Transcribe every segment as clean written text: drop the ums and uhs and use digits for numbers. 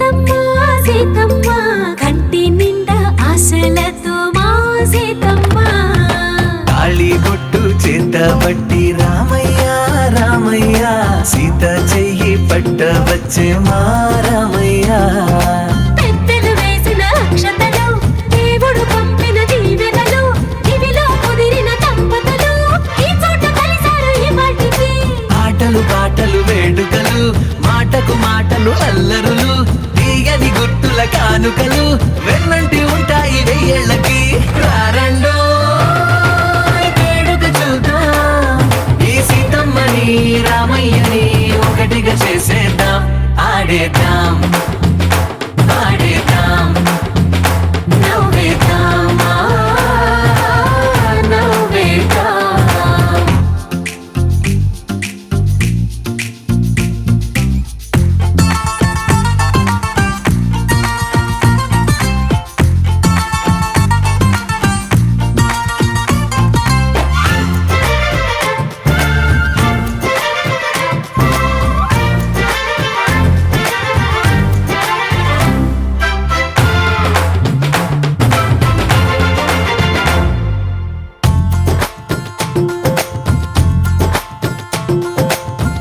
సీతమ్మ సీతమ్మ కంటి నిండా ఆశలతో మా సీతమ్మ తాళి బొట్టు చేత పట్టి రామయ్య రామయ్య సీత చెయ్యి పట్ట వచ్చే మా రామయ్య పెద్దలు వేసిన అక్షతలు దేవుడు పంపిన దీవెనలు ఇవిలో కుదిరిన దంపతులు ఈ చోట కలిసారు ఈ వాటికి ఆటలు పాటలు వేడుకలు మాటకు మాటలు అల్లరులు తీయని గుర్తుల కానుకలు వెన్నంటి ఉంటాయి వెయ్యేళ్ళకి రారండో వేడుక చూద్దాం ఈ సీతమ్మని రామయ్యని ఒకటిగా చేసేద్దాం ఆడేద్దాం ఆడేద్దాం నవ్వేద్దాం నవ్వేద్దాం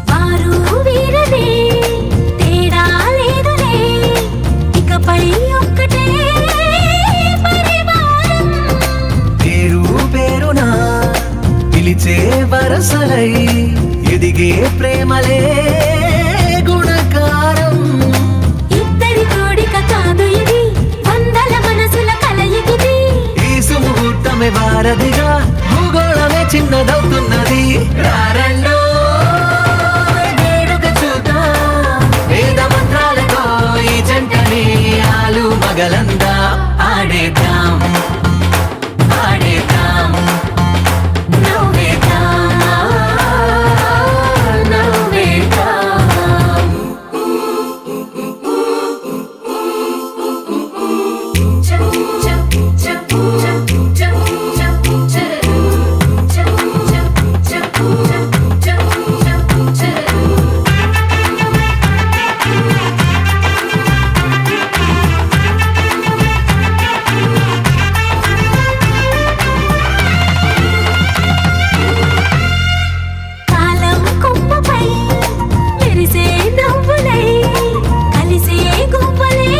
వారు వీరనే తేడా లేదులే ఇకపై ఒక్కటే పరివారం పేరు పేరునా పిలిచే వరసలై ఎదిగే ప్రేమలే గుణకారం ఇద్దరి కోడిక కాదు ఇది వందల మనసుల కలయికిది ఈ సుముహూర్తమే వారధిగా భూగోళమే చిన్నదవుతున్నది రారండో వేడుక చూద్దాం వేద మంత్రాలతో ఈ జంటని ఆలు మగలందా ఆడేద్దాం ఆడేద్దాం నవ్వేద్దాం నవ్వేద్దాం కాలం కొమ్మపై మెరిసే నవ్వులై కలిసే గువ్వలే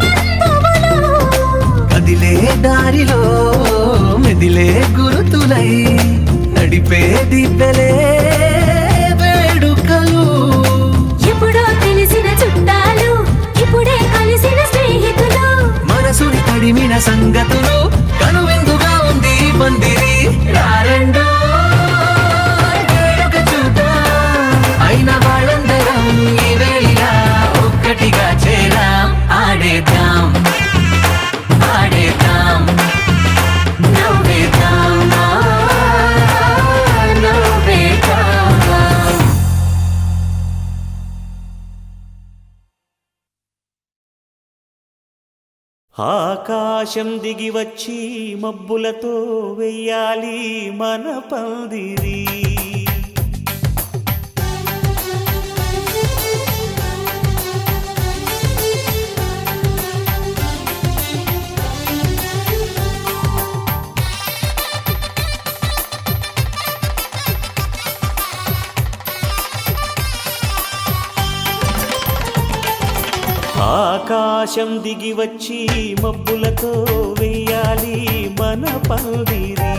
బంధువులు కదిలే దారిలో మెదిలే గురుతులై నడిపే దిబ్బెలే వేడుకలు ఎప్పుడో తెలిసిన చుట్టాలు ఇప్పుడే కలిసిన స్నేహితులు మనసుని తడిమిన సంగతులు కనువిందుగా ఉంది ఈ పందిరి రారండో వేడుక చూద్దాం అయిన వాళ్ళందరం ఈ వేళ ఒక్కటిగా చేరాం ఆడేద్దాం ఆడేద్దాం నవ్వేద్దాం నవ్వేద్దాం ఆకాశం దిగి వచ్చి మబ్బులతో వెయ్యాలి మన పందిరి ఆకాశం దిగి వచ్చి మబ్బులతో వెయ్యాలి మన పందిరి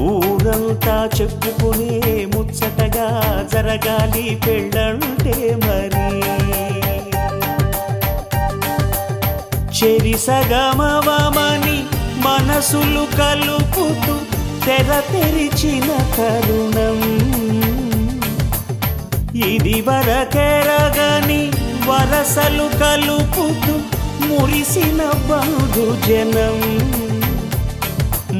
ఊరంతా చెప్పుకునే ముచ్చటగా జరగాలి పెళ్ళంటే మరి చెరిసగమవమని మనసులు కలుపుతూ తెర తెరిచిన తరుణం ఇది వరకెరగని వరసలు కలుపుతూ మురిసిన బంధుజనం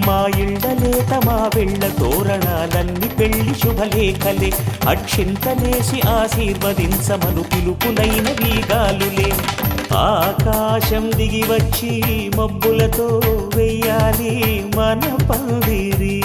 మా ఇళ్ళలేత మా వెళ్ళ తోరణాలన్నీ పెళ్లి శుభలేఖలే అక్షింతలేసి ఆశీర్వదించమను పిలుపులైన వీగాలులే ఆకాశం దిగి వచ్చి మబ్బులతో వెయ్యాలి మన పందిరి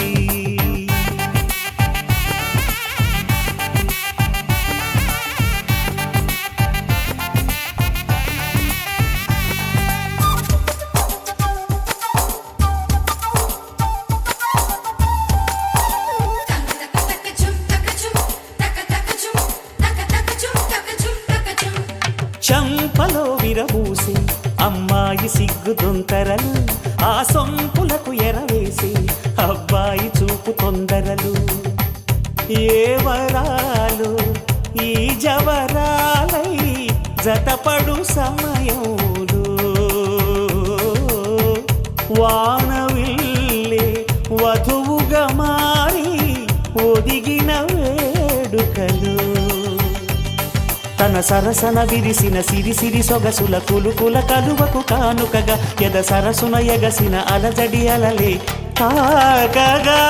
చెంపలో విరబూసి అమ్మాయి సిగ్గు దొంతరలు ఆ సొంపులకు ఎరవేసి అబ్బాయి చూపు తొందరలు ఏ వరాలు ఈ జవరాలై జతపడు సమయంలో వానవిల్లే వధువుగా మారి ఒదిగిన వేడుకలు తన సరసన విరిసిన సిరిసిరి సొగసుల కులుకుల కలువకు కానుకగా ఎద సరసున ఎగసిన అలజడి అలలే తాకగా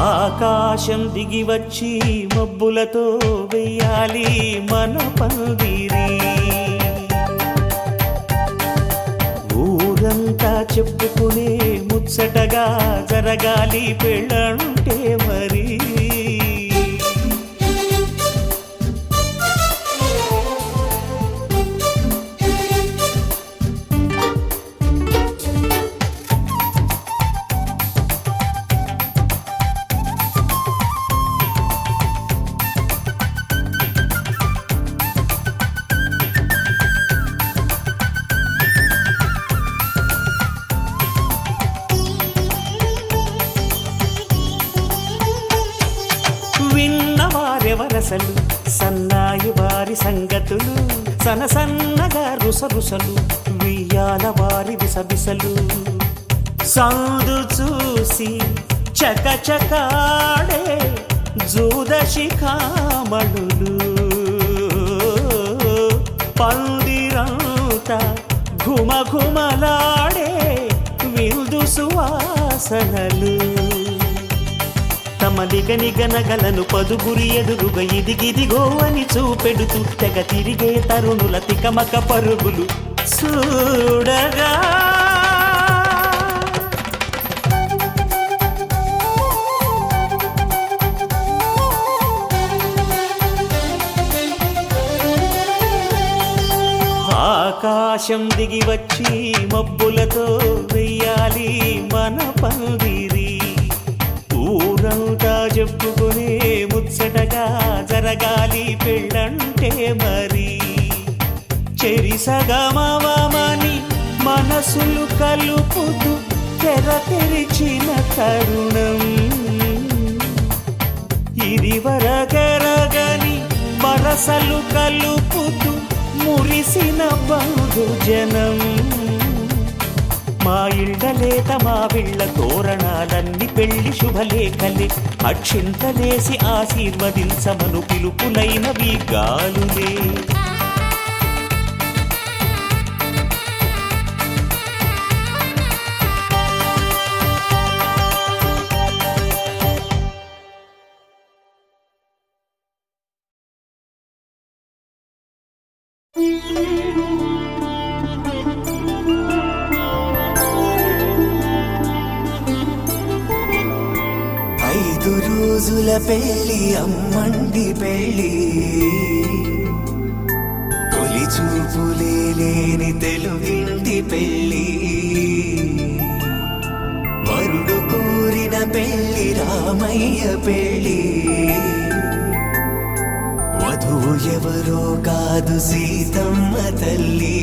ఆకాశం దిగి వచ్చి మబ్బులతో వెయ్యాలి మన పందిరి ఊరంతా చెప్పుకునే ముచ్చటగా జరగాలి పెళ్ళంటే మరి విన్నవారెవరసలు సన్నాయి వారి సంగతులు సన్నగా రుసరుసలు వియ్యాల వారి విసబిసలు సందు చూసి చకచకాడే జూదశిఖామణులు పందిరంతా ఘుమఘుమలాడే విందు సువాసనలు తమ నిగనగలను పదుగురి ఎదురుగా ఇదిగిదిగో అని చూపెడుతూ తెగ తిరిగే తరుణుల తికమక పరుగులు చూడగా ఆకాశం దిగి వచ్చి మబ్బులతో వెయ్యాలి మన పందిరి ఊరంతా చెప్పుకునే ముచ్చటగా జరగాలి పెళ్ళంటే మరి చెరిసగమని మనసులు కలుపుతూ తెర తెరిచిన తరుణం ఇది వరగరగని వరసలు కలుపుతూ మురిసిన బంధుజనం మా ఇళ్ళలేత మా విళ్ళ తోరణాలన్నీ పెళ్లి శుభలేఖలే అక్షింతలేసి ఆశీర్వదించమను పిలుపులైనవి గాలులే రోజుల పెళ్ళి అమ్మండి పెళ్ళి తొలి చూపులే లేని తెలుగింటి పెళ్ళి వరుడు కోరిన పెళ్ళి రామయ్య పెళ్ళి వధువు ఎవరో కాదు సీతమ్మ తల్లి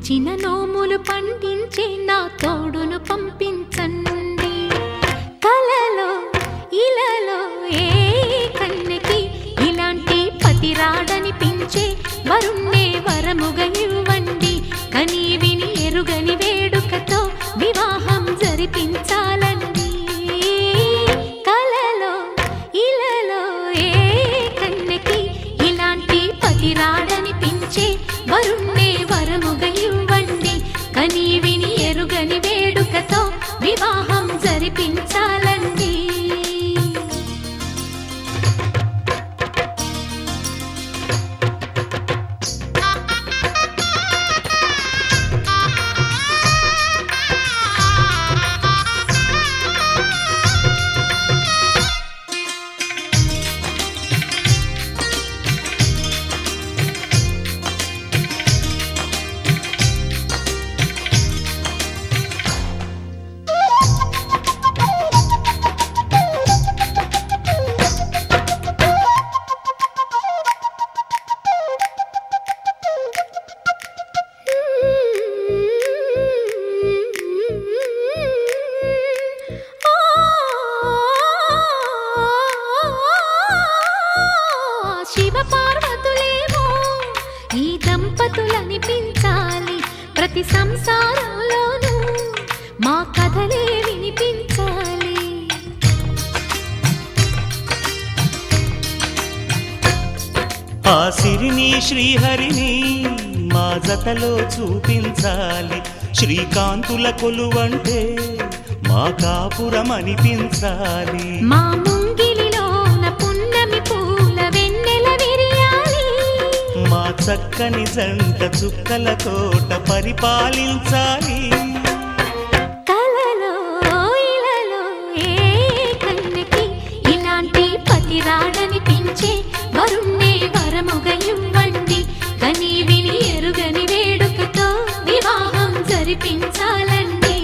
నోచిన నోములు పండించే నా తోడును పంపించండి. కలలో ఇలలో ఏ కన్నెకి ఇలాంటి పతి రాడనిపించే వరుణ్ణే వరముగా ఇవ్వండి. కని విని ఎరుగని వేడుకతో వివాహం జరిపించాలండి. కలలో ఇలలో ఏ కన్నెకి ఇలాంటి పతి రాడనిపించే వరుణ్ణే వరముగా ఇవ్వండి. కని విని ఎరుగని వేడుకతో వివాహం జరిపించాలండి. శివ పార్వతులేమో ఈ దంపతులనిపించాలి. ప్రతి సంసారంలోనూ మా కథలే వినిపించాలి. ఆ సిరిని శ్రీహరిని మా జతలో చూపించాలి. శ్రీకాంతుల కొలువంటే మా కాపురం అనిపించాలి. మా ముంగిలిలోన పున్నమి పూల వెన్నెల విరియాలి. మా చక్కని జంట చుక్కల తోట పరిపాలించాలి. కలలో ఇలలో ఏ కన్నెకి ఇలాంటి పతి రాడనిపించే వరుణ్ణే వరముగా ఇవ్వండి. కని విని ఎరుగని వేడుకతో వివాహం జరిపించాలండి.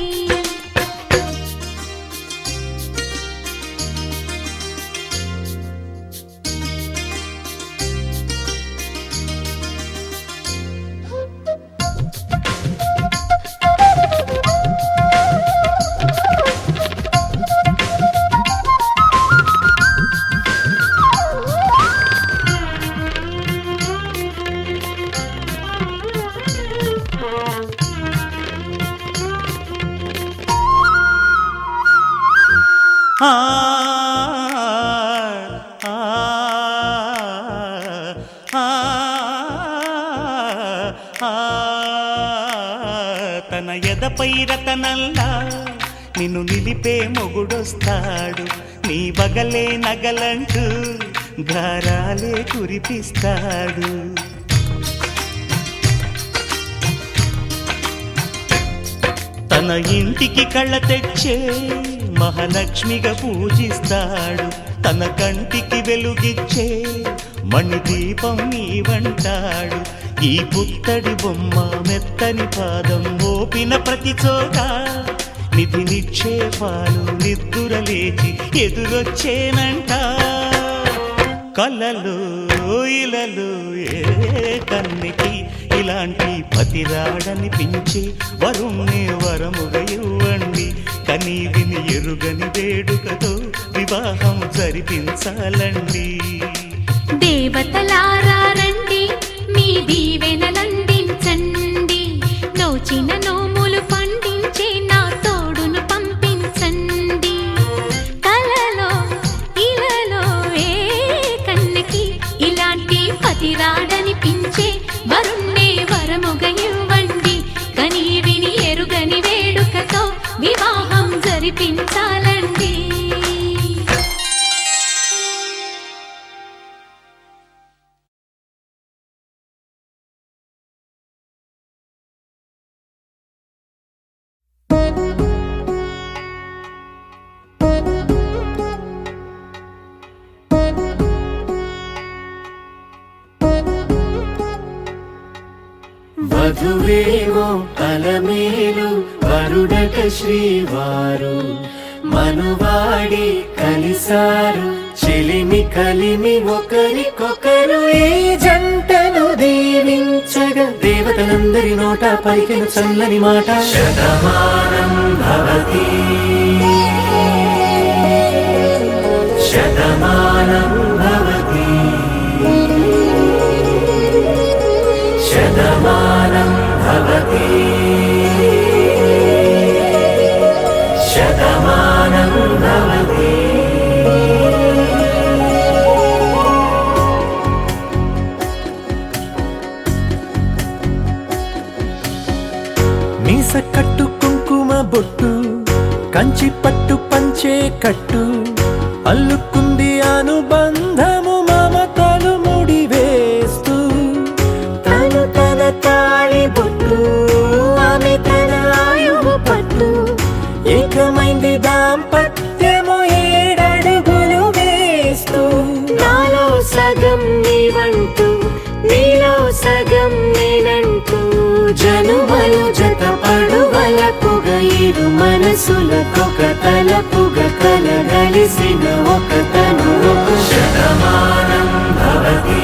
ఆ ఆ ఆ తన ఎదపై రతనల్లా నిన్ను నిలిపే మొగుడొస్తాడు. నీ బగలే నగలంటూ గారాలే కురిపిస్తాడు. తన ఇంటికి కళ్ళ తెచ్చే మహాలక్ష్మిగా పూజిస్తాడు. తన కంటికి వెలుగిచ్చే మణిదీపం నీవంటాడు. ఈ పుత్తడి బొమ్మ మెత్తని పాదం మోపిన ప్రతి చోట నిధి నిక్షేపాలు నిద్దురలేచి ఎదురొచ్చేనంట. కలలో ఇలలో ఏ కన్నెకి ఇలాంటి పతి రాడనిపించి వరుణ్ణే వరముగా ఇవ్వండి. కని విని ఎరుగని వేడుకతో వివాహం జరిపించాలండి. దేవతలారా రండి, మీ దీవెనలందించండి. నోచిన నోములు పండించే నా తోడును పంపించండి. కలలో ఇలలో ఏ కన్నెకి ఇలాంటి పతి రాడనిపించే వరుణ్ణే వరముగా ఇవ్వండి. కని విని ఎరుగని వేడుకతో వివాహం జరిపించాలండి. వధువేమో అలమేలు వరుడట శ్రీవారు మనువాడి కలిసారు చెలిమి కలిమి ఒకరికొకరు ఈ జంటను దీవించగా దేవతలందరి నోట పలికిన చల్లని మాట శతమానం భవతి శతమానం భవతి శతమానం భవతి శతమానం భవతి. మీస కట్టు కుంకుమ బొట్టు కంచి పట్టు పంచే కట్టు అల్లుకుంది అనుబంధము మమతలు ముడి వేస్తూ తను తన తాళి బొట్టు ఆమె తన ఆయువు పట్టు ఏకమైంది దాంపత్యము 7 అడుగులు వేస్తూ నాలో సగం నీవంటూ నీలో సగం నేనంటూ జనుమలు జతపడువలపుగ ఇరు మనసులకొక తలపుగ కలగలిసిన ఒక తను శతమానం భవతి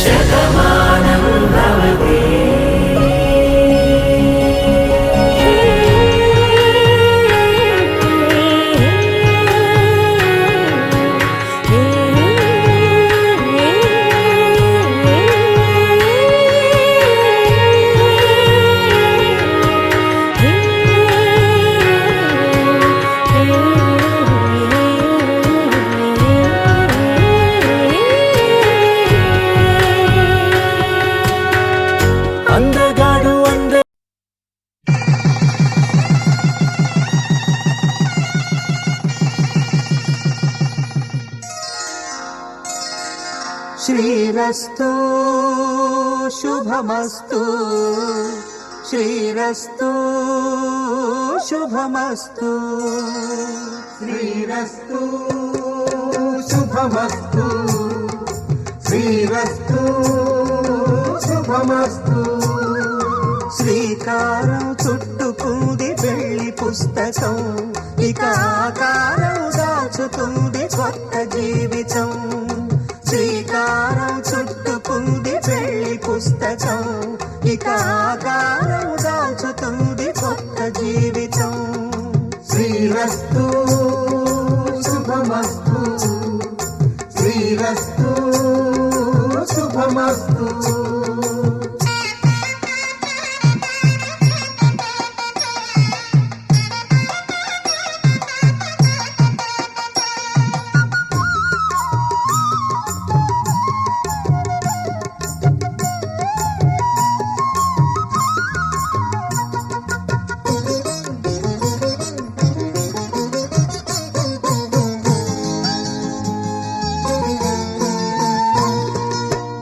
శతమానం భవతి. శ్రీరస్తు శుభమస్తు శ్రీరస్తు శుభమస్తు శ్రీరస్తు శుభమస్తు శ్రీరస్తు శుభమస్తు. శ్రీకారం చుట్టుకుంది పెళ్లి పుస్తకం ఇక ఆకారం దాచుతుంది కొత్త జీవితం. శ్రీకారం చుట్టుకుంది పెళ్లి పుస్తకం ఇక ఆకారం దాచుతుంది కొత్త జీవితం. శ్రీరస్తు శుభమస్తు శ్రీరస్తు శుభమస్తు.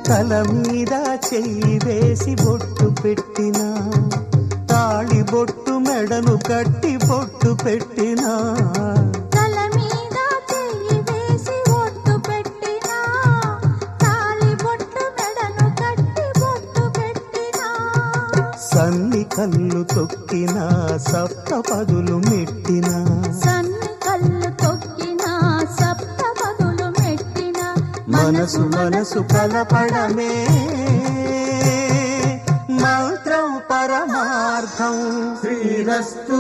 తల మీద చెయ్యి వేసి బొట్టు పెట్టినా తాళి బొట్టు మెడను కట్టి బొట్టు పెట్టినా తల మీద చెయ్యి వేసి బొట్టు పెట్టినా తాళి బొట్టు మెడను కట్టి బొట్టు పెట్టినా సన్ని కళ్ళు తొక్కినా సప్త పదులు మెట్టినా సన్ని కళ్ళు తొక్కినా సప్త పదులు మెట్టినా మనసు మనసు కలపడమే మంత్రం పరమార్థం. శ్రీరస్తు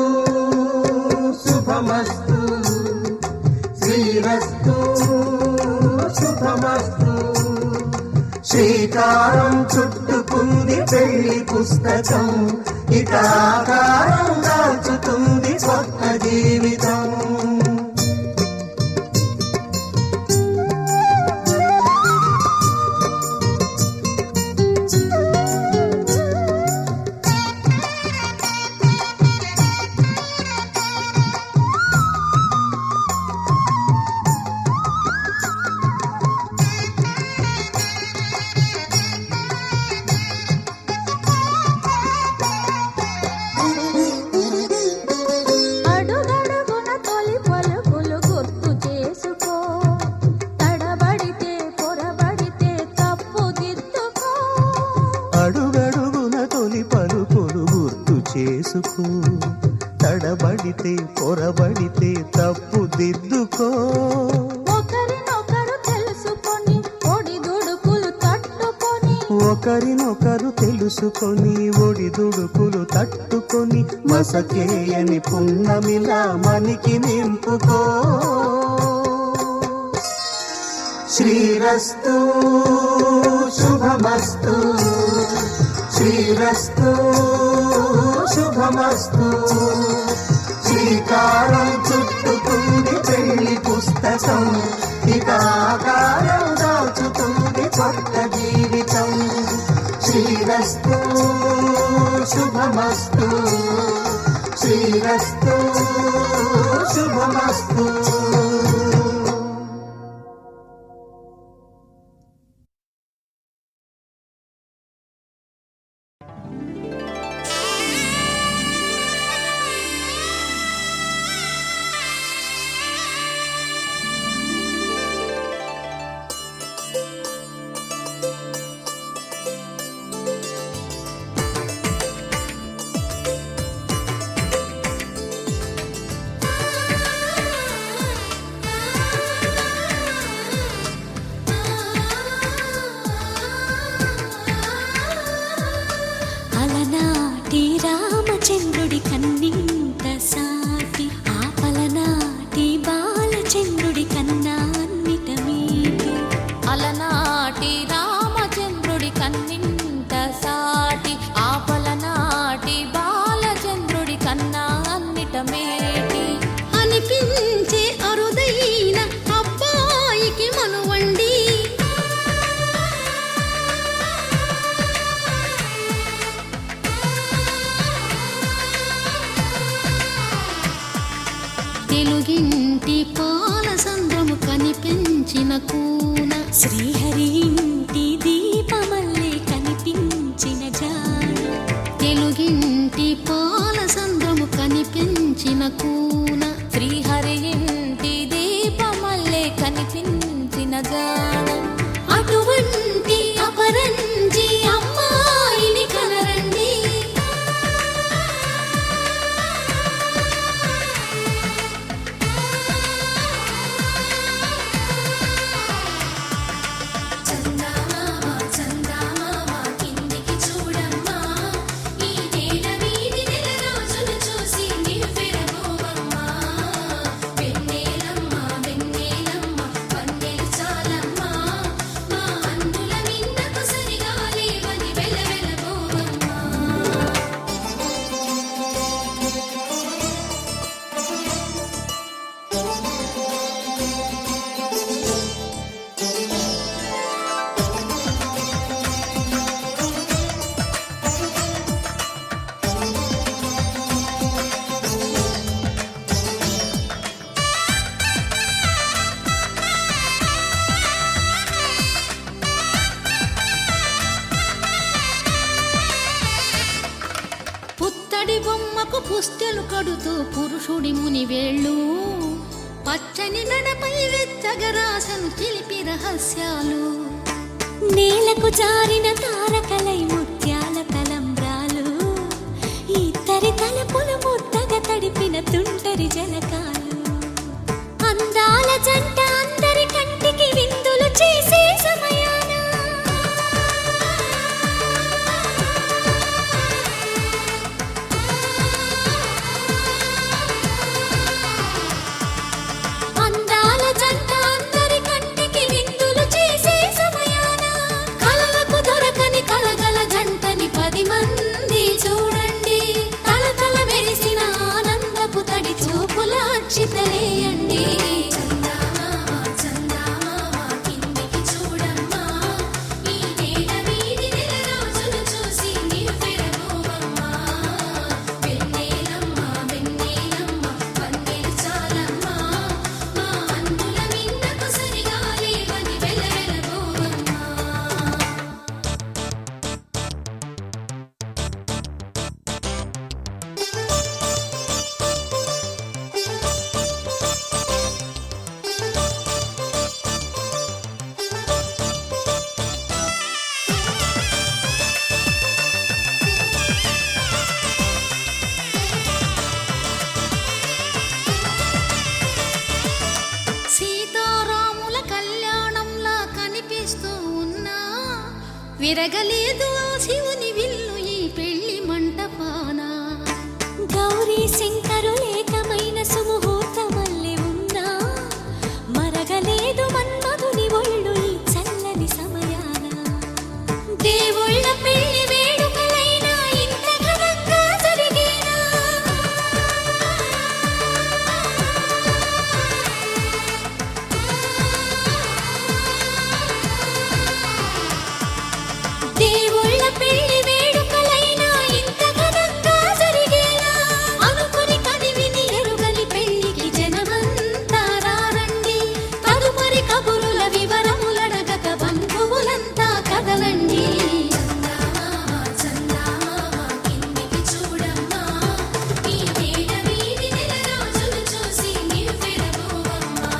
శుభమస్తు శ్రీరస్తు శుభమస్తు. శ్రీకారం చుట్టుకుంది పెళ్లి పుస్తకం ఇక ఆకారం దాచుతుంది కొత్త జీవితం. తడబడితే పొరబడితే తప్పు దిద్దుకో. ఒకరినొకరు తెలుసుకొని ఒడిదుడుకులు తట్టుకొని ఒకరినొకరు తెలుసుకొని ఒడిదుడుకులు తట్టుకొని మసకేయని పున్నమిలా మనికి నింపుకో. శ్రీరస్తు శుభమస్తు, శ్రీరస్తు శుభమస్తు. శ్రీకారం చుట్టుకుంది పెళ్లి పుస్తకం, ఇక ఆకారం దాచుతుంది కొత్త జీవితం. శ్రీరస్తు శుభమస్తు, శ్రీరస్తు శుభమస్తు. అలనాటి రామచంద్రుడి కన్నింత సాటి, ఆపలనాటి బాలచంద్రుడి కన్నా అన్నిట మీటి. అలనాటి రామచంద్రుడి కన్నింత సాటి, ఆపలనాటి బాలచంద్రుడి కన్నా అన్నిట మేటి. అనిపించే అరుదైన అబ్బాయికి మనువండి, తెలుగింటి పాల సంద్రము కనిపించిన కూన, శ్రీహరి ఇంటి దీపమల్లే కనిపించిన జాడ. తెలుగింటి పాల సంద్రము కనిపించిన కూన, శ్రీహరి ఇంటి దీపమల్లే కనిపించిన జాడ. అటువంటి అపరంజి అమ్మాయిని కనరండి. చందమామ చందమామ కిందికి చూడమ్మా, ఈ నేల వీధి నెల రోజులు చూసి నివ్వెరపోవమ్మా. వెన్నెలమ్మ వెన్నెలమ్మ వన్నెలు చాలమ్మా, మా అందుల నిన్నకు సరిగా లేవని వెలవెలబోవమ్మా. పుత్తడి బొమ్మకు పుస్తెలు కడుతూ పురుషుడి ముని వేళ్ళు, పచ్చని నడపై వెచ్చగరాసను చిలిపి రహస్యాలు. నేలకు జారిన తారకలై ముత్యాల తలంబ్రాలు, ఇద్దరి తలపులు ముద్దగా తడిపిన తుంటరి జలకాలు. అందాల జంట అందరి కంటికి విందులు చేసే సమయాన అందాల జంట అందరి కంటికి విందులు చేసే సమయాన, కలలకు దొరకని కలగల జంట మెరగలేదు ఆ శివుని విల్లు ఈ పెళ్లి మంటపాన. గౌరీ శంకరు లేకమైన సుముహూర్తమల్లె ఉన్నా మరగలేదు మన్మధుని ఒళ్ళు ఈ చల్లని సమయాన. దేవుళ్ళ పెళ్లి వేడుకలైనా ఇంత ఘనంగా జరిగేనా? దేవుళ్ళ పెళ్లి వేడుకలైనా ఇంత ఘనంగా జరిగేనా? అనుకుని కనివిని ఎరుగని పెళ్లికి జనమంతా రారండి. తదుపరి కబురుల వివరములడగక బంధువులంతా కదలండి. చందమామ కిందికి చూడమ్మా, ఈ వేళ వీధి నెల రోజులు చూసి నివ్వెరబోవమ్మా.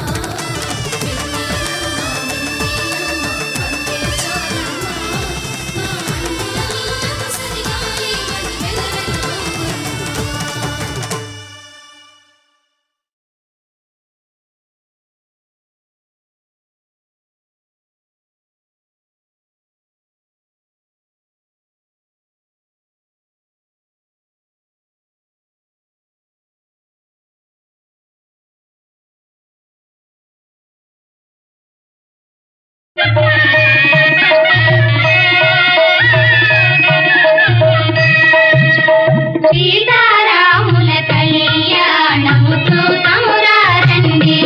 సీతారాముల కళ్యాణము చూతమురారండి.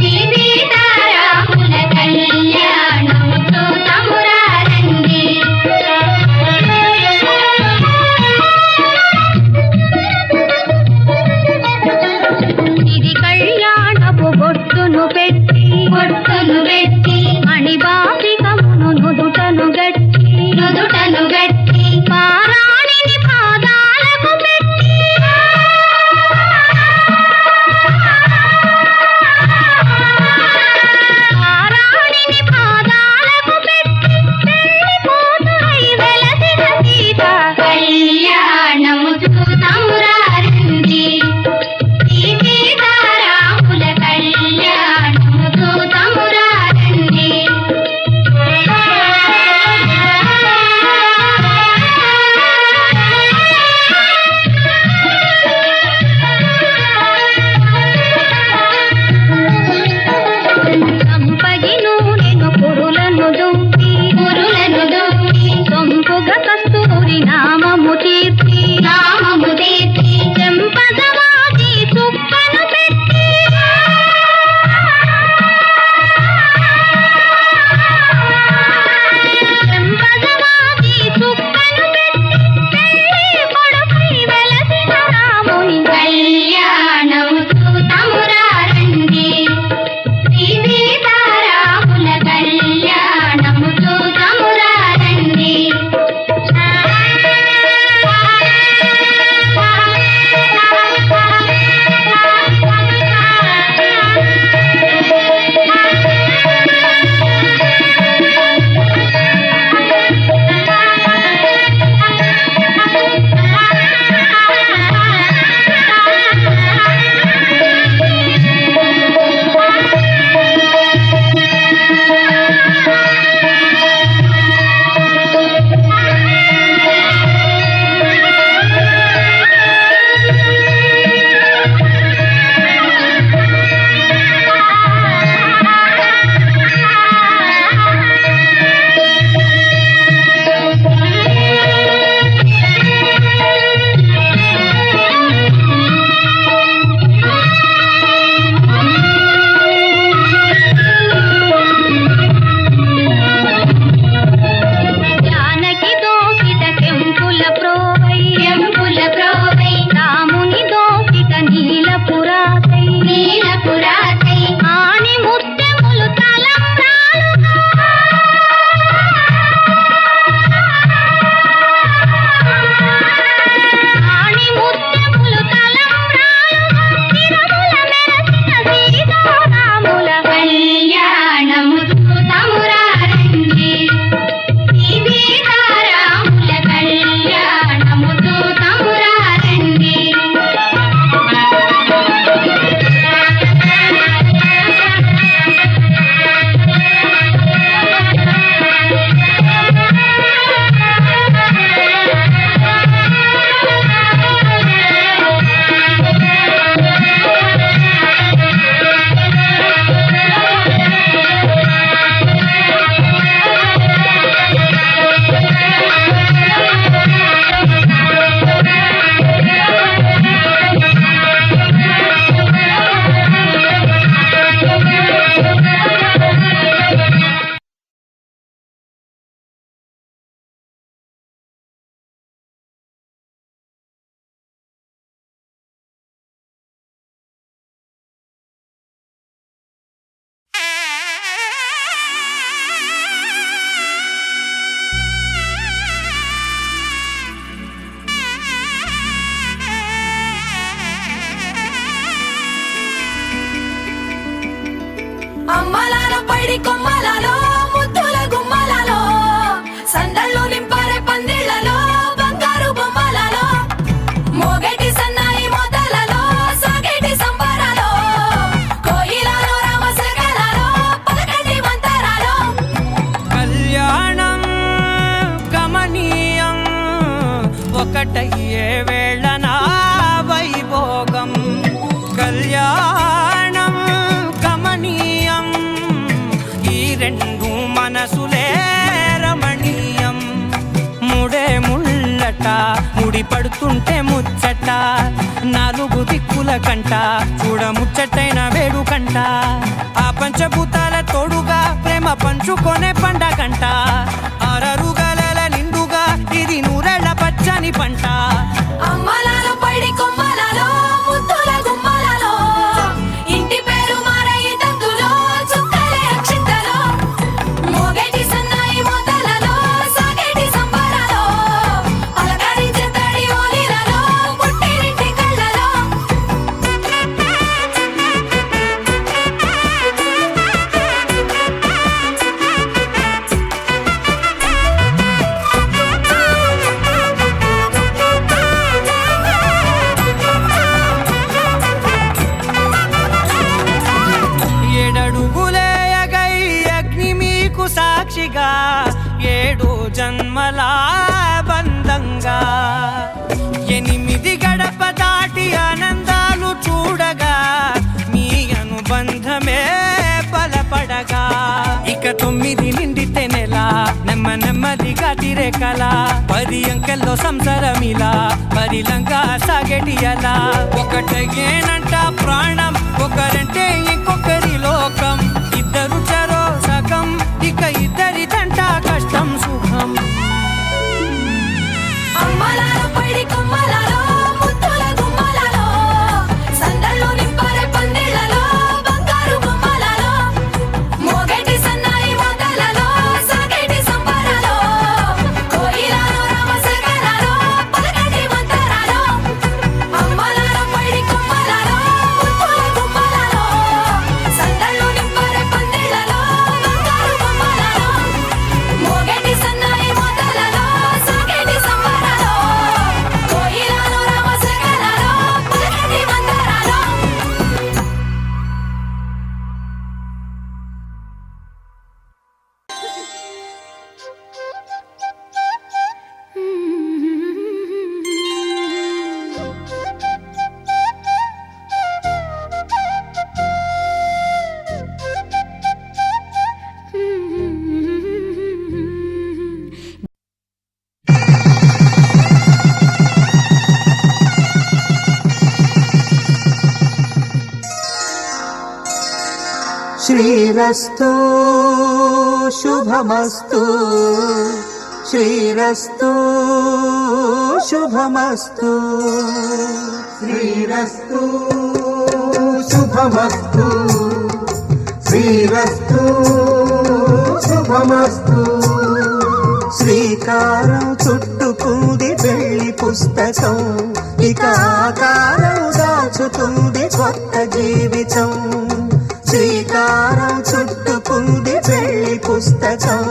సీతారాముల కళ్యాణము చూతమురారండి. ఇది కళ్యాణపు బొట్టును పెట్టి మణిబాసికమును నుదుటను గట్టి పారాణిని పాదాలకు పెట్టి పెళ్లి కూతురై వెలసిన సీత కళ్యాణము చూతమురారండి. సీతారాముల కళ్యాణము చూతమురారండి. సంపగి నూనెను పురులను దుంపి సొంపుగ కస్తూరి నామము తీర్చి చెంపదవాది చుక్కను పెట్టి పెళ్లి కొడుకై వెలసిన రాముని కళ్యాణము చూతమురారండి. సీతారాముల కళ్యాణము చూతమురారండి. ఒక్కటయ్యే వేళనా వైభోగం కళ్యాణం కమనీయం ఈ రెండు మనసులే రమణీయం ముడే ముళ్ళట ముడి పడుతుంటే ముచ్చట నాలుగు దిక్కుల కంట చూడ ముచ్చటైన వేడుకంట ఆ పంచభూతాల తోడుగా ప్రేమ పంచుకొనే పండగంట ఆరరుగల నిండుగా ఇది నూరెళ్ళ పచ్చని పంట అమ్మలాలో పడి కొమ్మలలో ముద్దుల గుమ్మలలో ఇంటి పేరు మారయి తందులో చుక్కలే అక్షింతలో మోగేటి సన్నాయి మోతలలో సాగేటి సంబరాలో అలకరించే తడి ఓలిలలో పుట్టినింటి కళ్ళలో ఏడడుగులేయగై అగ్ని మీకు సాక్షిగా 7 జన్మల బంధంగా 8 గడప దాటి ఆనందాలు చూడగా మీ అనుబంధమే బలపడగా ఇక 9 నిండితే నెల నెమ్మదిగా తిరే కల 10 అంకెల్లో సంసారమిలా పరిలంగా సాగేటియలా ఒకటేనంట ప్రాణం ఒకరంటే ఇంకొకరి లోకం ఇద్దరు చరో సగం ఇక ఇద్దరిదంట కష్టం సుఖం అమ్మలాలో పడి కొమ్మలలో ముద్దుల గుమ్మలలో సందళ్ళు నింపారే పందిళ్ళలో బంగారు బొమ్మలలో మోగేటి సన్నాయి మోతలలో సాగేటి సంబరాలో కోయిలలో రామశేఖరాలో పలకటి మంతరాలో అమ్మలాలో పడి కొమ్మలలో ముద్దుల గుమ్మలలో సందళ్ళు నింపారే పందిళ్ళలో బంగారు బొమ్మలలో మోగేటి సన్నాయి మోతలలో సాగేటి సంబరాలో కోయిలలో రామశేఖరాలో పలకటి మంతరాలో శ్రీరస్తు శుభమస్తు శ్రీరస్తు శుభమస్తు శ్రీరస్తు శుభమస్తు శ్రీరస్తు శుభమస్తు శ్రీకారం చుట్టుకుంది పెళ్లి పుస్తకం ఇక ఆకారం దాచుతుంది కొత్త జీవితం శ్రీకారం చుట్టుకుంది పెళ్లి పుస్తకం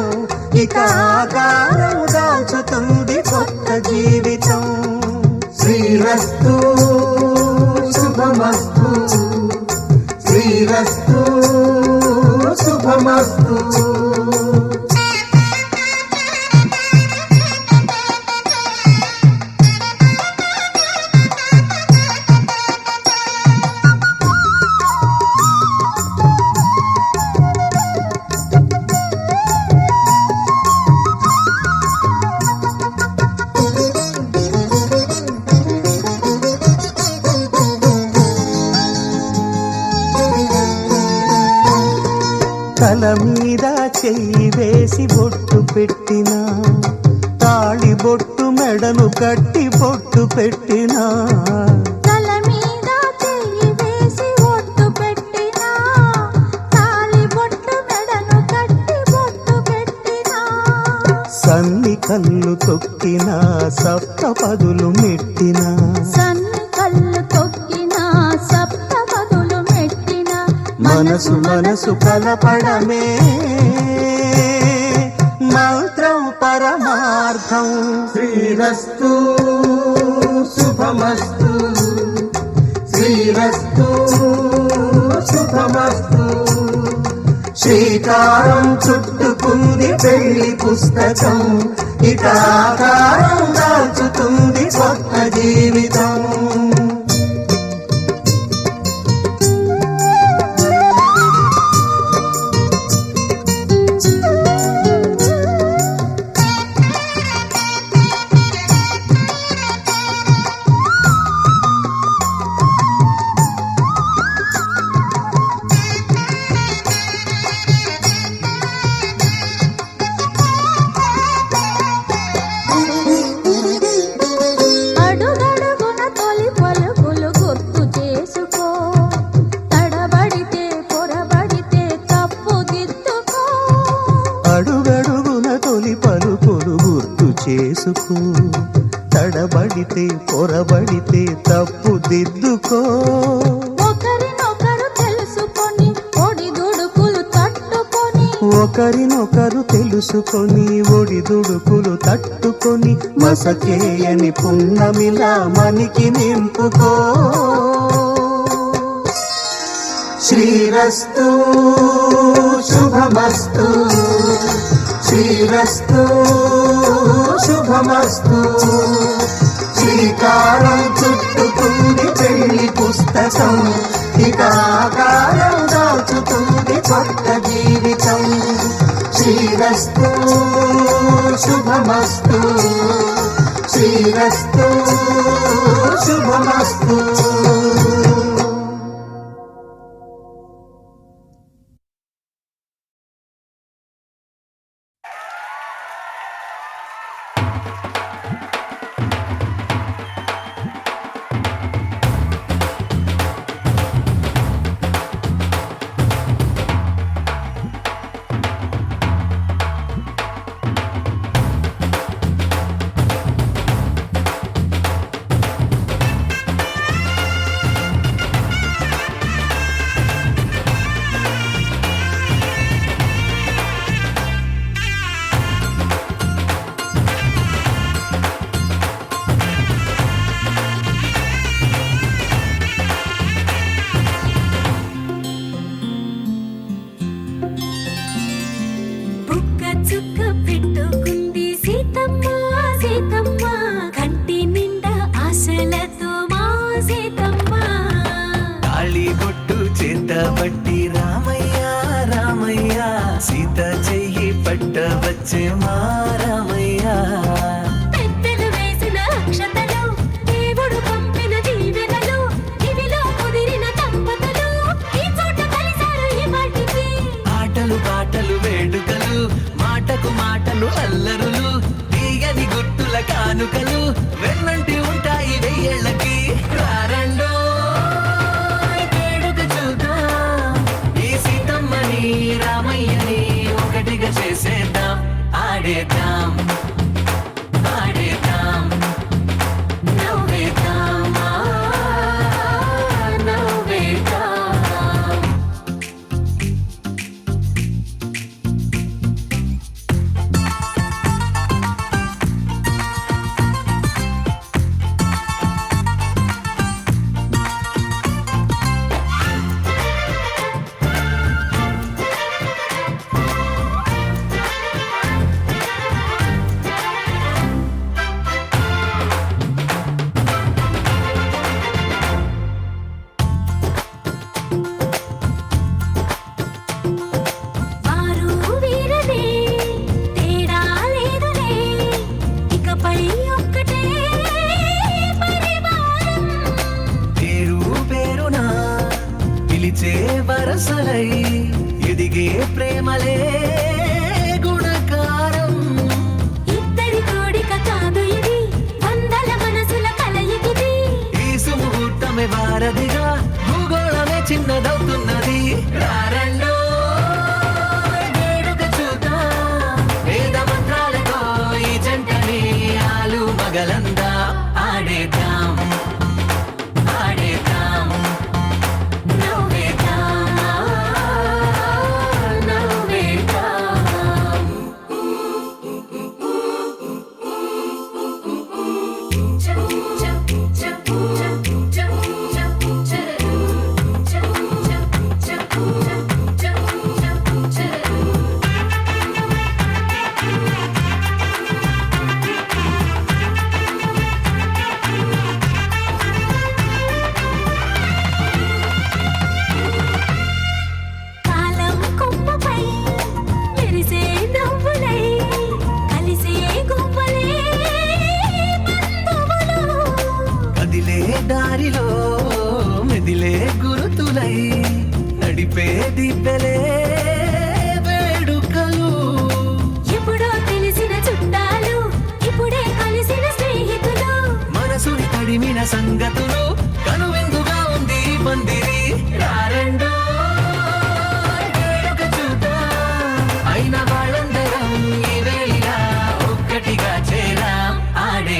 ఇక ఆకారం దాచుతుంది కొత్త జీవితం శ్రీరస్తు శుభమస్తు శ్రీరస్తు శుభమస్తు తల మీద చెయ్యి వేసి బొట్టు పెట్టినా తాళి బొట్టు మెడను కట్టి బొట్టు పెట్టినా తల మీద చెయ్యి వేసి ఒట్టు పెట్టినా తాళి బొట్టు మెడను కట్టి బొట్టు పెట్టినా సన్ని కళ్ళు తొక్కినా సప్త పదులు మెట్టినా సన్ని కళ్ళు తొక్కినా సప్త పదులు మెట్టినా మనసు మనసు కలపడమే మంత్రం పరమార్థం శ్రీరస్తు శుభమస్తు శ్రీరస్తు శుభమస్తు శ్రీకారం చుట్టుకుంది పెళ్లి పుస్తకం ఇక ఆకారం దాచుతుంది కొత్త తడబడితే పొరబడితే తప్పు దిద్దుకో. ఒకరినొకరు తెలుసుకొని ఒడిదుడుకులు తట్టుకొని ఒకరినొకరు తెలుసుకొని ఒడిదుడుకులు తట్టుకొని మసకేయని పున్నమిలా మనికి నింపుకో. శ్రీరస్తు శుభమస్తు, శ్రీరస్తు శుభమస్తు. శ్రీకారం చుట్టుకుంది పెళ్లి పుస్తకం, ఇక ఆకారం దాచుతుంది కొత్త జీవితం. శ్రీరస్తు శుభమస్తు, శ్రీరస్తు శుభమస్తు. చుక్క పెట్టుకుంది సీతమ్మ సీతమ్మ, కంటి నిండా ఆశలతో మా సీతమ్మ. తాళి బొట్టు చేతబట్టి రామయ్య రామయ్య, సీత చెయ్యి పట్ట వచ్చే మా రామయ్య. పెద్దలు వేసిన అక్షతలు, దేవుడు పంపిన దీవెనలు, ఇవిలో కుదిరిన దంపతులు ఈ చోట కలిసారు ఈ వాటికి. ఆటలు పాటలు వేడుకలు, మాటకు మాటలు అల్లరులు, తీయని గుట్టుల కానుకలు వెన్నంటి ఉంటాయి వెయ్యేళ్ళకి. రారండో వేడుక చూద్దాం, ఈ సీతమ్మని రామయ్యని ఒకటిగా చేసేద్దాం. ఆడేద్దాం ఆడేద్దాం నవ్వేద్దాం నవ్వేద్దాం. వారు వీరనే తేడా లేదులే, ఇకపై ఒక్కటే పరివారం. పేరు పేరున పిలిచే వరసలై ఎదిగే ప్రేమలే గుణకారం. ఇద్దరి కోడిక కాదు ఇది, వందల మనసుల కలయికిది. ఈ సుముహూర్తమే వారధిగా, భూగోళమే చిన్నదవుతున్నది. రారండో వేడుక చూద్దాం, వేద మంత్రాలతో ఈ జంటని ఆలు మగలందా. ఆడేద్దాం ఆడేద్దాం నవ్వేద్దాం నవ్వేద్దాం. కాలం కొమ్మపై మెరిసే నవ్వులై కలిసే గువ్వలే బంధువులు. కదిలే దారిలో మెదిలే గురుతులై నడిపే దిబ్బెలే వేడుకలు. ఎప్పుడో తెలిసిన చుట్టాలు, ఇప్పుడే కలిసిన స్నేహితులు. మనసుని తడిమిన సంగతులు, కనువిందుగా ఉంది ఈ పందిరి. రారండో వేడుక చూద్దాం, అయిన వాళ్ళందరం ఈ వేళ ఒక్కటిగా చేరాం. ఆడే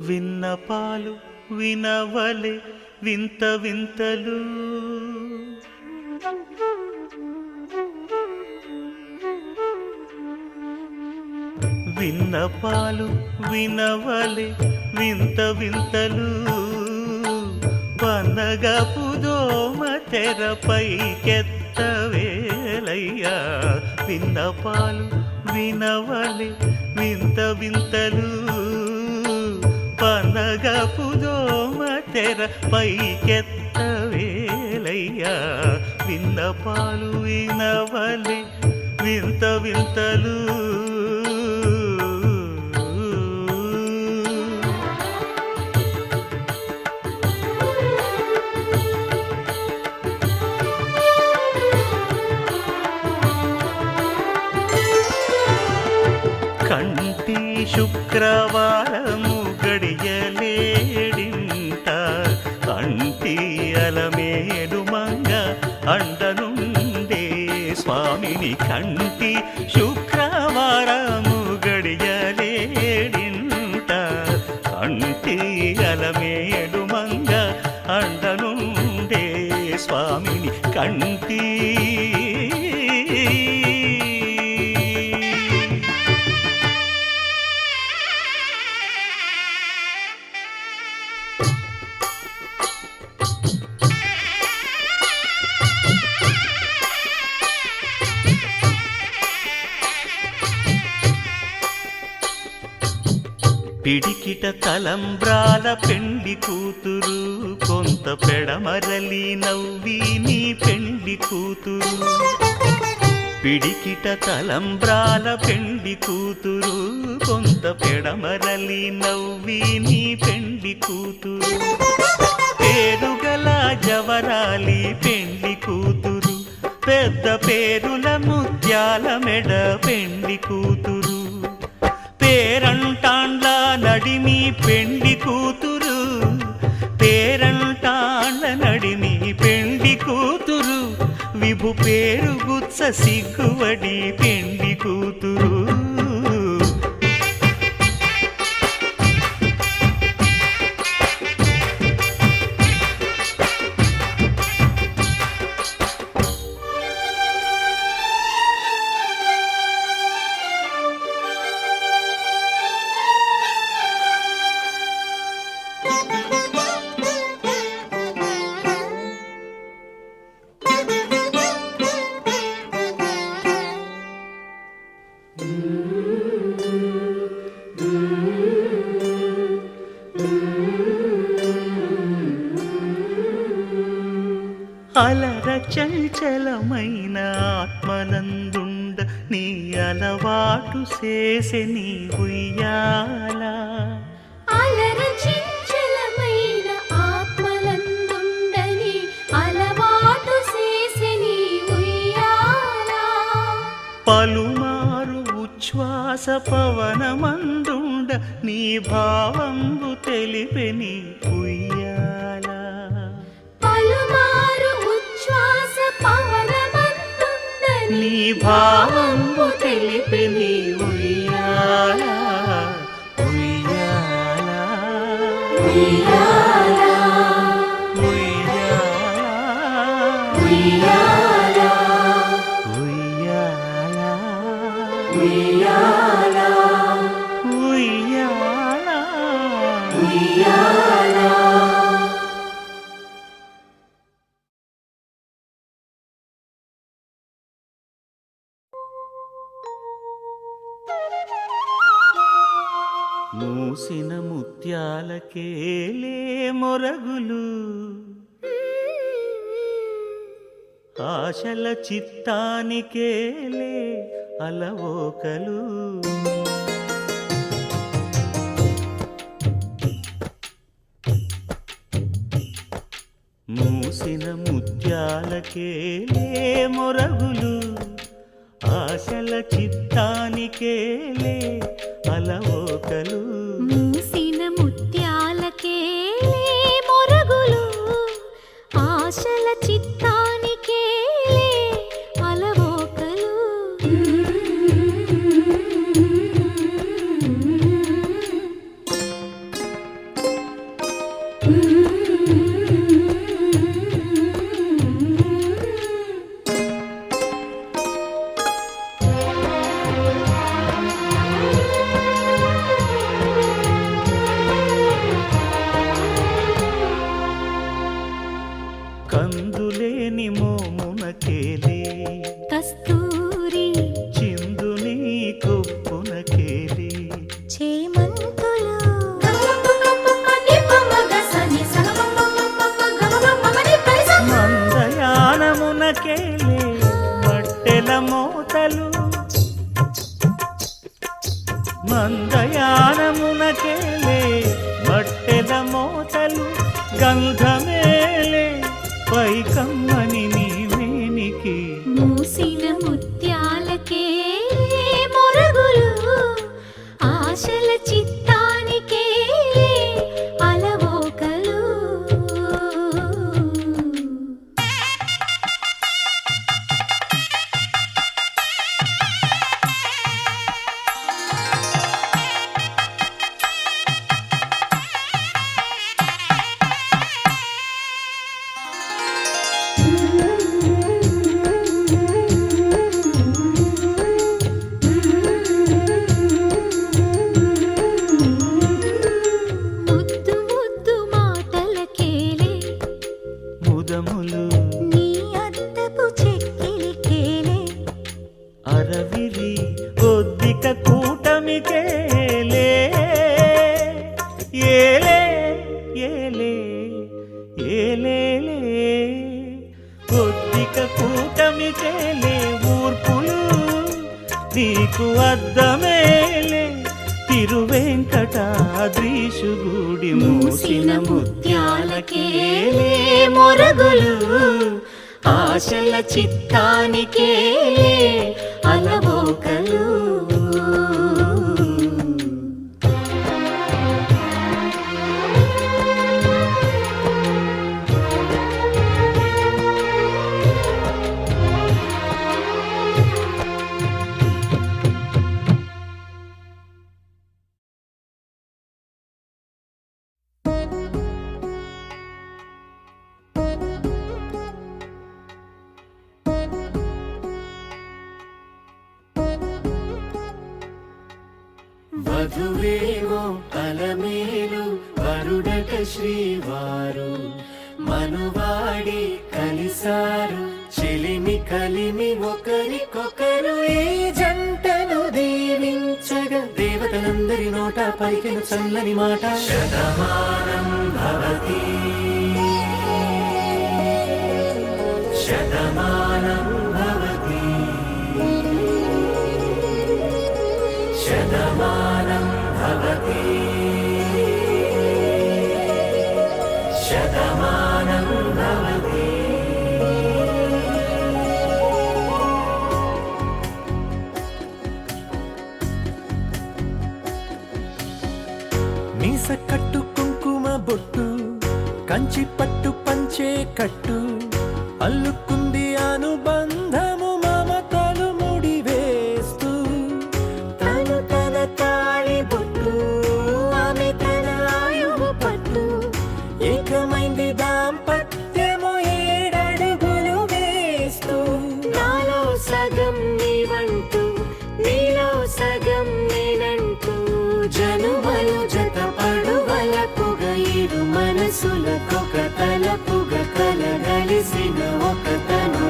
విన్నపాలు వినవలే వింత వింతలు. విన్నపాలు వినవలే వింత వింతలు. పన్నగపు దోమ తెరపైకెత్తవేలయ్యా. విన్నపాలు వినవలే వింత వింతలు. పన్నగపు దోమ తెరపైకెత్తవేలయ్యా. విన్నపాలు వినవలే వింత వింతలు. కంటి శుక్రవారము గడియలేడింట. కంటి అలమేలు మంగ అండనుండే స్వామిని. కంటి శుక్రవారము గడియలేడింట. కంటి అలమేలు మంగ అండనుండే స్వామిని. కంటి పిడికిట తలంబ్రాల పెండి కూతురు. కొంత పెడమరలి నవ్వి నీ పెండి కూతురు. పిడికిట తలంబ్రాల పెండి కూతురు. కొంత పెడమరలి నవ్వి నీ పెండి కూతురు. పేరుగల జవరాలి పెండి కూతురు. పెద్ద పేరుల ముత్యాల మెడ పెండి కూతురు. పేరంటాండ్ల నడిమి పెండి కూతురు. పేరంటాండ్ల నడిమి పెండి కూతురు. విభు పేరు గుత్స సిగ్గువడి పెండి కూతురు. అలర చంచలమైన ఆత్మనందుండ నీ అలవాటు చేసే నీ ఉయ్యాల. అలర చంచలమైన ఆత్మలందుండని అలవాటు చేసే నీ ఉయ్యాల. పలుమారు ఉచ్ఛ్వాస పవనమందుండ నీ భావంబు తెలిపే నీ ఉయ్యాల. పలుమారు ఉచ్ఛ్వాస పవనమందుండని నీ భావంబు తెలిపే నీ ఉయ్యాల. ఉయ్యాల ఉయ్యాల ఉయ్యాల ఉయ్యాల ఉయ్యాల ఉయ్యాల ఉయ్యాల ఉయ్యాల. మూసిన ముత్యాలకేలే మొరగులు. ఆశల చిత్తానికేలే అలవోకలు. మూసిన ముత్యాలకేలే మొరగులు. ఆశల చిత్తానికేలే అలవోకలు. మూసిన ముత్యాలకే మొరగులు. ఆశల చిత్తానికే అలవోకలు. చేమంతులు మందయానమునకేలే మట్టెల మోతలు మందయానమునకేలే మట్టెల మోతలు గంధమేలే పైకమ్మని నీవేనికి మూసిన ముత్యాలకే మొరగులు ఆశల చిత్తానికే అలవోకలు ముద్దు ముద్దు మాటలకేలే ముదములు నీ అద్దపు చెక్కిలికేలే అరవిరి ఒద్దిక కూటమికేలే ఏలే ఏలే ఏలేలే ఒద్దిక కూటమికేలే ఊర్పులు నీకు అద్దమేలే తిరువెంకటాద్రీశుగుడి మూసిన ముత్యాలకేలే మొరగులు ఆశల చిత్తానికేలే అలవోకలు వధువేమో అలమేలు వరుడట శ్రీవారు మనువాడి కలిసారు చెలిమి కలిమి ఒకరికొకరు ఈ జంటను దీవించగా దేవతలందరి నోట పలికిన చల్లని మాట శతమానం భవతి శతమానం భవతి శతమానం భవతి శతమానం భవతి మీస కట్టు కుంకుమ బొట్టు కంచి పట్టు పంచే కట్టు అల్లుకుంది అనుబంధము మమతలు ముడివేస్తూ తను తన తాళి బొట్టు ఆమె తన ఆయువు పట్టు ఏకమైంది దాంపత్యము ఏడడుగులు వేస్తూ నాలో సగం నీవంటూ నీలో సగం నేనంటూ జనుమలు జత పడువలపుగ ఇరు మనసులకొక తలపుగ కలగలిసిన ఒక తను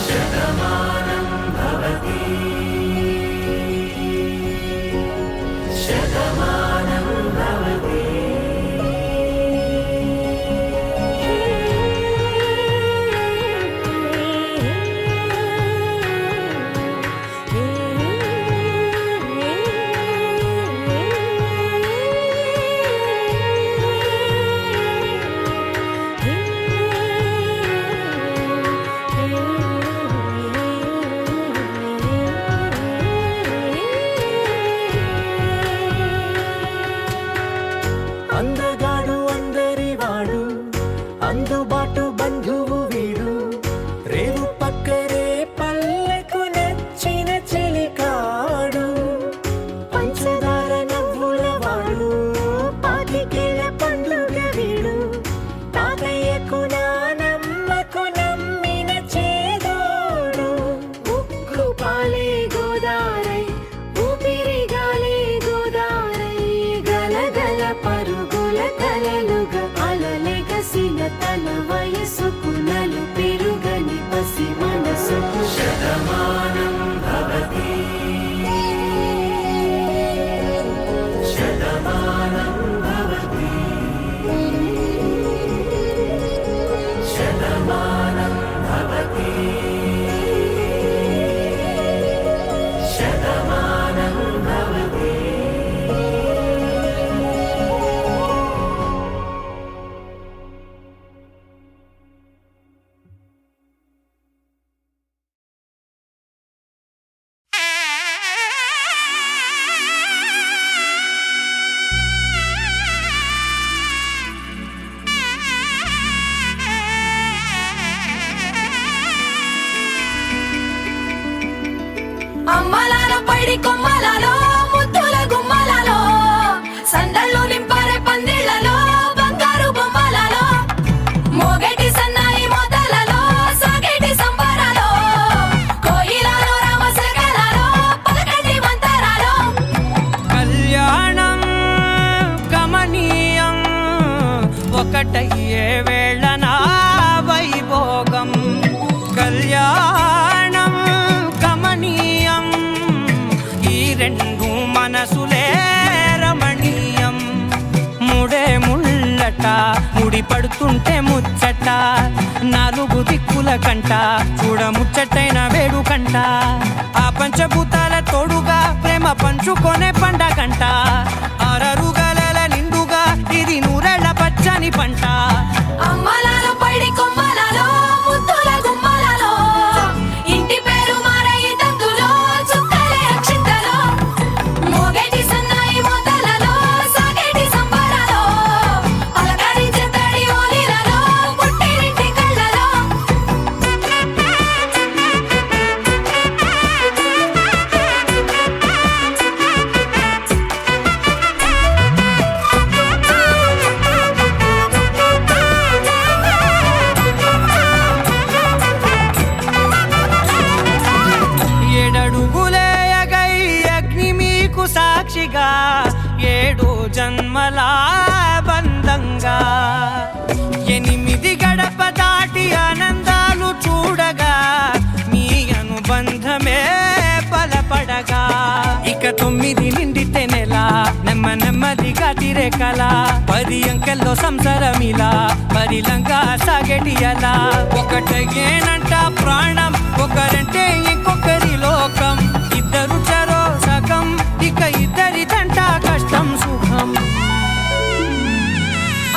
శతమానం భవతి శతమానం భవతి అందగాడు అందరి వాడు అందుబాటు బంధువు వీడు రేవు పక్కరే పల్లెకు నచ్చిన చెలికాడు పంచదార నవ్వుల వాడు పాతికేల పండుగ వీడు తాతయ్యకు నానమ్మకు నమ్మిన చేదోడు ఉక్కు పాలే గోదారై ఊపిరి గాలే గోదారై గలగల పరుగుల కలలుగా అలలెగసిన తన వయసుకు నలు పెరుగని పసి మనసుకు శతమానం భవతి ఒకటయ్యే వేళ నా వైభోగం కళ్యాణం కమనీయం ఈ రెండు మనసులే రమణీయం ముడే ముళ్ళట ముడి పడుతుంటే ముచ్చట నాలుగు దిక్కుల కంట చూడ ముచ్చటైన వేడుకంట ఆ పంచభూతాల తోడుగా ప్రేమ పంచుకొనే పండగంట ఆరరుగల నిండుగా ఇది నూరెళ్ళ పచ్చని పంట అమ్మలాలో పడి కొమ్మలలో ముద్దుల గుమ్మలలో ఇంటి పేరు మారయి తందులో చుక్కలే అక్షింతలో మోగేటి సన్నాయి మోతలలో సాగేటి సంబరాలో అలకరించే తడి ఓలిలలో పుట్టినింటి కళ్ళలో ఏడడుగులేయగై అగ్ని మీకు సాక్షిగా 7 జన్మల బంధంగా 8 గడప దాటి ఆనందాలు చూడగా మీ అనుబంధమే బలపడగా ఇక 9 నిండితే నెల నెమ్మదిగా తిరే కల 10 అంకెల్లో సంసారమిలా పరిలంగా సాగేటి అలా ఒకటేనంట ప్రాణం ఒకరంటే ఇంకొకరి లోకం ఇద్దరు చరో సగం ఇక ఇద్దరిదంట కష్టం సుఖం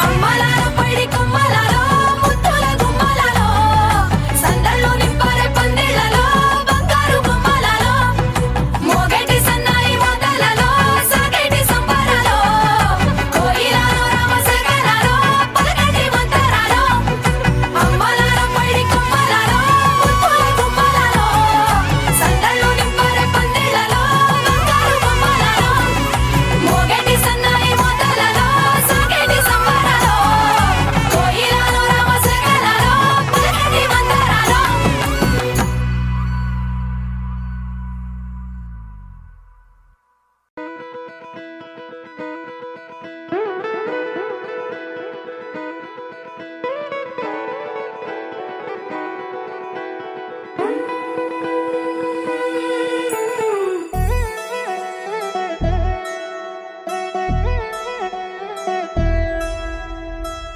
అమ్మలాలో పడి కొమ్మలలో ముద్దుల గుమ్మలలో సందళ్ళు నింపారే పందిళ్ళలో బంగారు బొమ్మలలో మోగేటి సన్నాయి మోతలలో సాగేటి సంబరాలో కోయిలలో రామశకరాలో పలకటి మంతరాలో అమ్మలాలో పడి కొమ్మలలో ముద్దుల గుమ్మలలో సందళ్ళు నింపారే పందిళ్ళలో బంగారు బొమ్మలలో మోగేటి సన్నాయి మోతలలో సాగేటి సంబరాలో కోయిలలో రామశకరాలో పలకటి మంతరాలో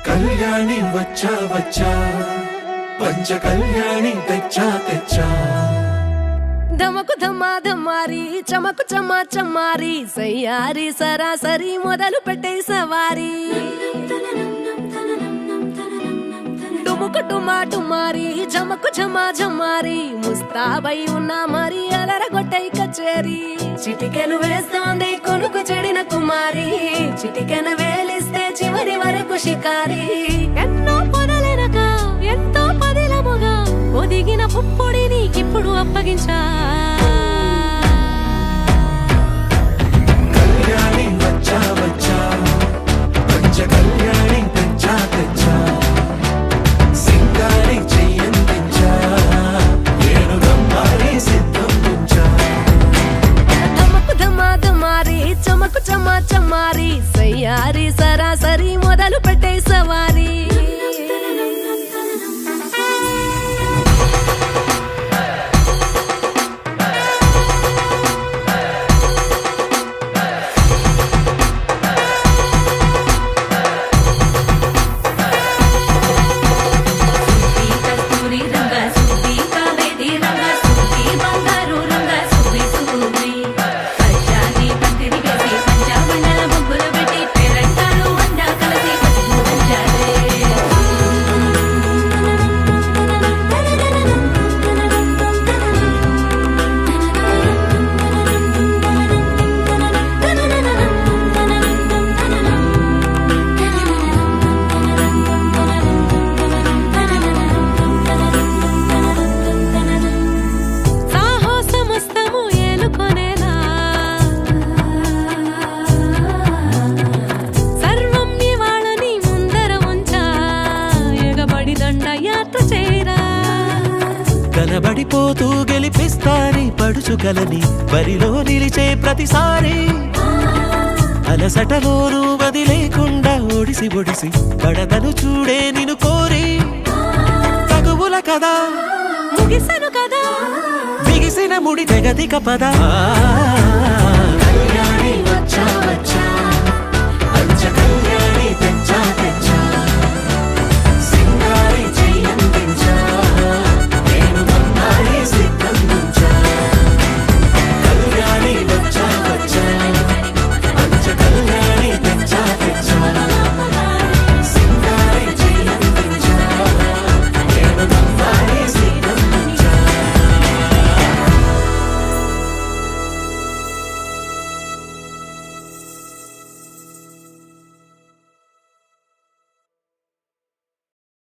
కళ్యాణి వచ్చా వచ్చా పంచ కళ్యాణి తెచ్చా తెచ్చా ధమకు ధమ్మా ధమ్మారి చమకు చమ్మా చమ్మారి సయ్యారి సరాసరి మొదలు పెట్టే సవారి డుముకు టుమా టుమారి జమకు ఝమా ఝమారి ముస్తాబై ఉన్నా మరి అలరగొట్టై కచేరి చిటికెను వేస్తోంది కొనుకు చెడిన కుమారి చిటికెను వేలిస్తే చివరి వరకు షికారి ఎన్నో పొదలెనక ఎంతో పదిలముగా ఒదిగిన పుప్పొడి నీకిప్పుడు అప్పగించా కళ్యాణి వచ్చా వచ్చా పంచ కళ్యాణి తెచ్చా తెచ్చా సింగారి చెయ్యందించా ఏడు గమ్మారి సిద్ధం ఉంచా ధమకు ధమా ధమారి చమకు చమా చమ్మారి సయ్యారి సరాసరి మొదలు పెట్టే సవారి కనబడిపోతూ గెలిపిస్తాని పడుచుకలని బరిలో నిలిచే ప్రతిసారి అలసటలోను వదిలేకుండా ఒడిసి ఒడిసి పడతను చూడే నిన్ను కోరి తగువుల కదా ముగిసను కదా బిగిసిన ముడి తెగదిక పద